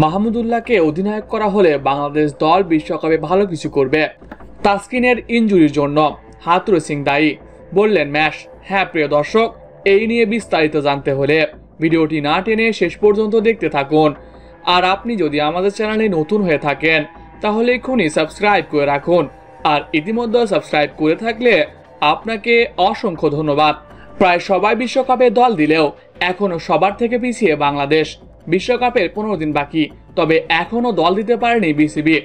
মাহমুদুল্লাহকে অধিনায়ক করা হলে বাংলাদেশ দল বিশ্বকাপে ভালো কিছু করবে। তাসকিনের ইনজুরির জন্য হাথুরু সিং দায়ী বললেন ম্যাশ। হ্যাঁ প্রিয় দর্শক, এই নিয়ে বিস্তারিত জানতে হলে ভিডিওটি না টেনে শেষ পর্যন্ত দেখতে থাকুন। আর আপনি যদি আমাদের চ্যানেলে নতুন হয়ে থাকেন তাহলে এক্ষুনি সাবস্ক্রাইব করে রাখুন। আর ইতিমধ্যে সাবস্ক্রাইব করে থাকলে আপনাকে অসংখ্য ধন্যবাদ। প্রায় সবাই বিশ্বকাপে দল দিলেও এখনো সবার থেকে পিছিয়ে বাংলাদেশ। বিশ্বকাপের 15 দিন বাকি, তবে এখনো দল দিতে পারেনি বিসিবি।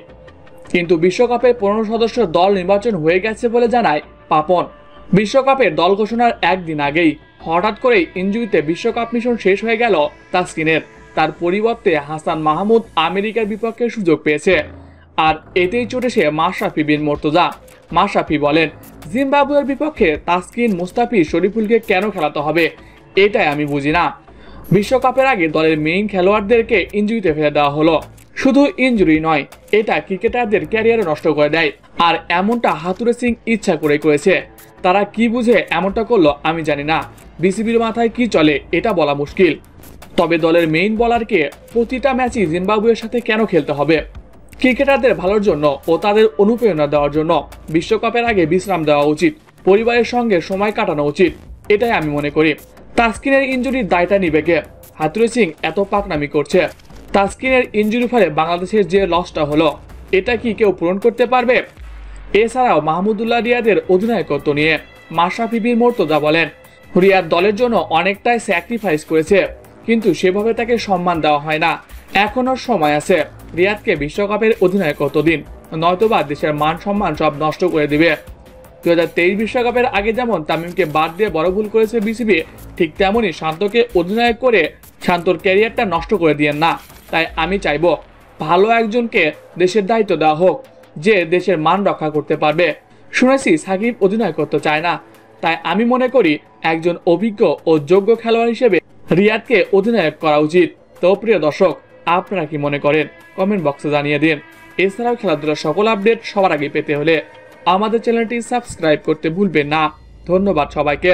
কিন্তু বিশ্বকাপের 15 সদস্য দল নির্বাচন হয়ে গেছে বলে জানায় পাপন। বিশ্বকাপের দল ঘোষণার একদিন আগেই হঠাৎ করেই ইনজুরিতে বিশ্বকাপ মিশন শেষ হয়ে গেল তাসকিনের। তার পরিবর্তে হাসান মাহমুদ আমেরিকার বিপক্ষে সুযোগ পেয়েছে। আর এতেই চটেছে মাশরাফি বিন মুর্তজা। মাশরাফি বলেন, জিম্বাবুয়ের বিপক্ষে তাসকিন, মুস্তাফিজ, শরীফুলকে কেন খেলাতে হবে এটাই আমি বুঝি না। বিশ্বকাপের আগে দলের মেইন খেলোয়াড়দেরকে ইনজুরিতে ফেলে দেওয়া হলো। শুধু ইনজুরি নয়, এটা ক্রিকেটারদের ক্যারিয়ারও নষ্ট করে দেয়। আর এমনটা হাথুরু সিং ইচ্ছা করে করেছে। তারা কি বুঝে এমনটা করলো আমি জানি না। বিসিবির মাথায় কি চলে এটা বলা মুশকিল। তবে দলের মেইন বোলারকে প্রতিটা ম্যাচই জিম্বাবুয়ের সাথে কেন খেলতে হবে? ক্রিকেটারদের ভালোর জন্য ও তাদের অনুপ্রেরণা দেওয়ার জন্য বিশ্বকাপের আগে বিশ্রাম দেওয়া উচিত, পরিবারের সঙ্গে সময় কাটানো উচিত, এটাই আমি মনে করি। তাসকিনের ইনজুরির দায়টা নিবে কে? হাথুরু সিং এত পাকনামি করছে। তাসকিনের ইনজুরির ফলে বাংলাদেশের যে লসটা হলো এটা কি কেউ পূরণ করতে পারবে? এছাড়াও মাহমুদুল্লাহ রিয়াদের অধিনায়কত্ব নিয়ে মাশরাফি বিন মুর্তজা বলেন, রিয়াদ দলের জন্য অনেকটাই স্যাক্রিফাইস করেছে, কিন্তু সেভাবে তাকে সম্মান দেওয়া হয় না। এখনো সময় আছে, রিয়াদকে বিশ্বকাপের অধিনায়কত্ব দিন, নয়তোবা দেশের মান সম্মান সব নষ্ট করে দিবে। 2023 বিশ্বকাপের আগে যেমন তামিমকে বাদ দিয়ে বড় ভুল করেছে বিসিবি, ঠিক তেমনই শান্তকে অধিনায়ক করে শান্তর ক্যারিয়ারটা নষ্ট করে দিয়েন না। তাই আমি চাইবো ভালো একজনকে দেশের দায়িত্ব দেওয়া হোক, যে দেশের মান রক্ষা করতে পারবে। শুনেছি সাকিব অধিনায়কত্ব চায় না, তাই আমি মনে করি একজন অভিজ্ঞ ও যোগ্য খেলোয়াড় হিসেবে রিয়াদকে অধিনায়ক করা উচিত। তো প্রিয় দর্শক, আপনারা কি মনে করেন কমেন্ট বক্সে জানিয়ে দিন। এছাড়াও খেলাধুলার সকল আপডেট সবার আগে পেতে হলে আমাদের চ্যানেলটি সাবস্ক্রাইব করতে ভুলবেন না। ধন্যবাদ সবাইকে।